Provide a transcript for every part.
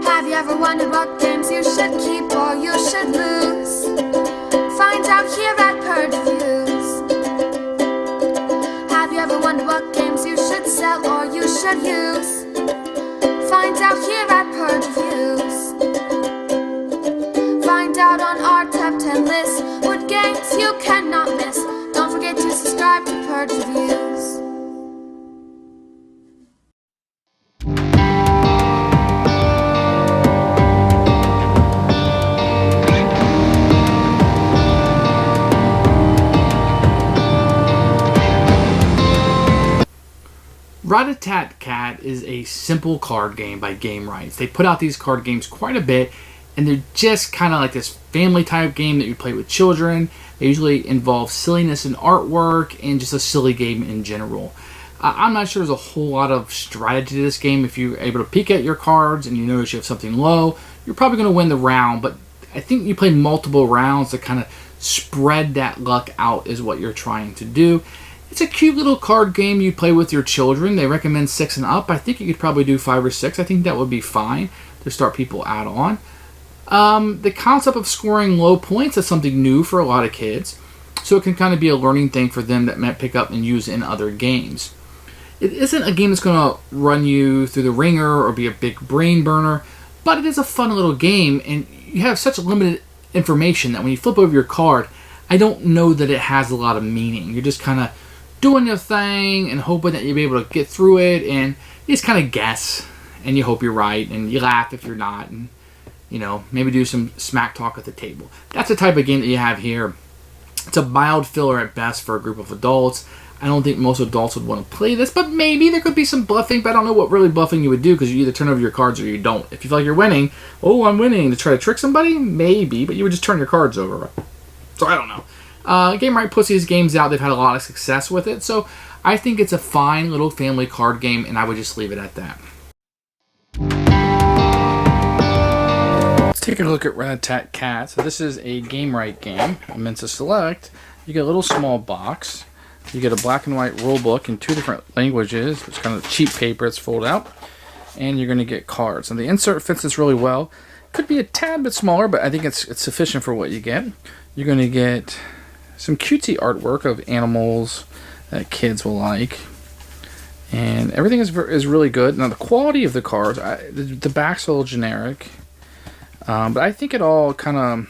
Have you ever wondered what games you should keep or you should lose? Find out here at Purge Reviews. Have you ever wondered what games you should sell or you should use? Find out here at Purge Reviews. Find out on our top 10 list what games you cannot miss. Don't forget to subscribe to Purge Reviews. Tat Cat is a simple card game by Game Rights. They put out these card games quite a bit, and they're just kind of like this family type game that you play with children. They usually involve silliness and artwork and just a silly game in general. I'm not sure there's a whole lot of strategy to this game. If you're able to peek at your cards and you notice you have something low, you're probably going to win the round, but I think you play multiple rounds to kind of spread that luck out is what you're trying to do. It's a cute little card game you play with your children. They recommend 6 and up. I think you could probably do 5 or 6. I think that would be fine to start people out on. The concept of scoring low points is something new for a lot of kids, so it can kind of be a learning thing for them that might pick up and use in other games. It isn't a game that's going to run you through the ringer or be a big brain burner, but it is a fun little game, and you have such limited information that when you flip over your card, I don't know that it has a lot of meaning. You're just kind of doing your thing and hoping that you'll be able to get through it, and you just kind of guess and you hope you're right and you laugh if you're not, and maybe do some smack talk at the table. That's the type of game that you have here. It's a mild filler at best for a group of adults. I don't think most adults would want to play this, but maybe there could be some bluffing, but I don't know what really bluffing you would do, because you either turn over your cards or you don't. If you feel like you're winning, oh, I'm winning, to try to trick somebody, maybe, but you would just turn your cards over. So I don't know. Game Right puts these games out. They've had a lot of success with it, so I think it's a fine little family card game, and I would just leave it at that. Let's take a look at Tat Cat. So this is a Game Right game. I'm meant to select. You get a little small box. You get a black and white rule book in 2 different languages. It's kind of cheap paper. It's folded out, and you're going to get cards. And the insert fits this really well. Could be a tad bit smaller, but I think it's sufficient for what you get. You're going to get some cutesy artwork of animals that kids will like, and everything is really good. Now the quality of the cards, the back's a little generic, but I think it all kind of,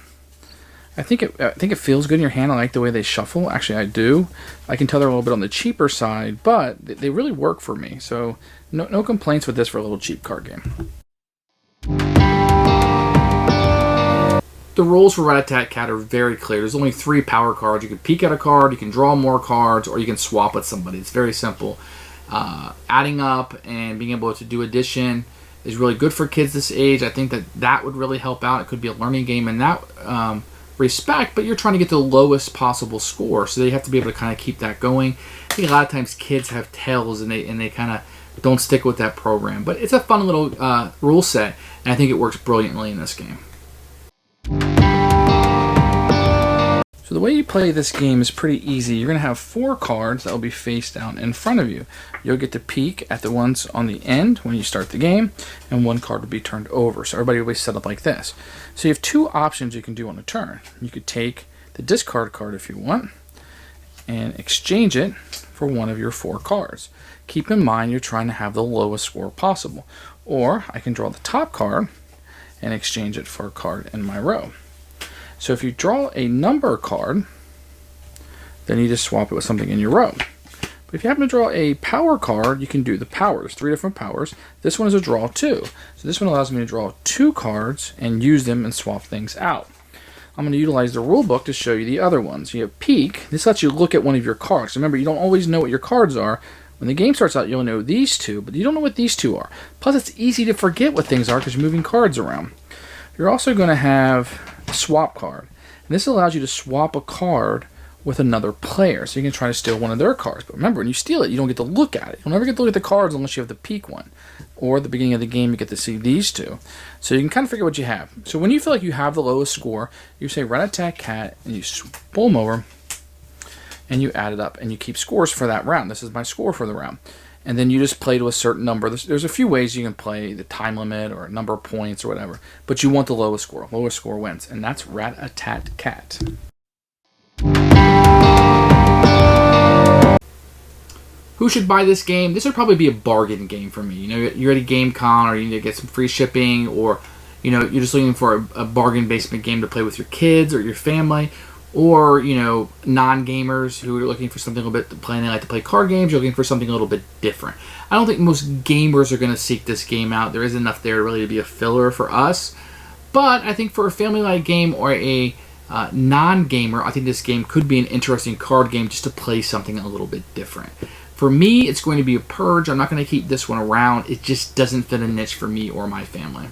I think it feels good in your hand. I like the way they shuffle. Actually, I do. I can tell they're a little bit on the cheaper side, but they really work for me. So no complaints with this for a little cheap card game. The rules for Tat Cat are very clear. There's only 3 power cards. You can peek at a card, you can draw more cards, or you can swap with somebody. It's very simple. Adding up and being able to do addition is really good for kids this age. I think that would really help out. It could be a learning game in that respect, but you're trying to get the lowest possible score, so they have to be able to kind of keep that going. I think a lot of times kids have tails and they kind of don't stick with that program. But it's a fun little rule set, and I think it works brilliantly in this game. So the way you play this game is pretty easy. You're going to have 4 cards that will be face down in front of you. You'll get to peek at the ones on the end when you start the game, and 1 card will be turned over. So everybody will be set up like this. So you have 2 options you can do on a turn. You could take the discard card if you want and exchange it for one of your 4 cards. Keep in mind you're trying to have the lowest score possible. Or I can draw the top card and exchange it for a card in my row. So if you draw a number card, then you just swap it with something in your row. But if you happen to draw a power card, you can do the powers. 3 different powers. This one is a draw 2. So this one allows me to draw 2 cards and use them and swap things out. I'm going to utilize the rule book to show you the other ones. You have peek. This lets you look at one of your cards. Remember, you don't always know what your cards are. When the game starts out, you'll know these 2, but you don't know what these 2 are. Plus, it's easy to forget what things are because you're moving cards around. You're also going to have a swap card. And this allows you to swap a card with another player. So you can try to steal one of their cards. But remember, when you steal it, you don't get to look at it. You'll never get to look at the cards unless you have the peek one. Or at the beginning of the game, you get to see these 2. So you can kind of figure what you have. So when you feel like you have the lowest score, you say Tat Cat, and you pull them over, and you add it up, and you keep scores for that round. This is my score for the round. and then you just play to a certain number. There's a few ways you can play, the time limit or a number of points or whatever, but you want the lowest score. Lowest score wins, and that's Rat-a-Tat Cat. Who should buy this game? This would probably be a bargain game for me. You're at a game con, or you need to get some free shipping, or you're just looking for a bargain basement game to play with your kids or your family, or non-gamers who are looking for something a little bit to play. They like to play card games. You're looking for something a little bit different. I don't think most gamers are going to seek this game out. There isn't enough there really to be a filler for us. But I think for a family-like game or a non-gamer, I think this game could be an interesting card game just to play something a little bit different. For me, it's going to be a Purge. I'm not going to keep this one around. It just doesn't fit a niche for me or my family.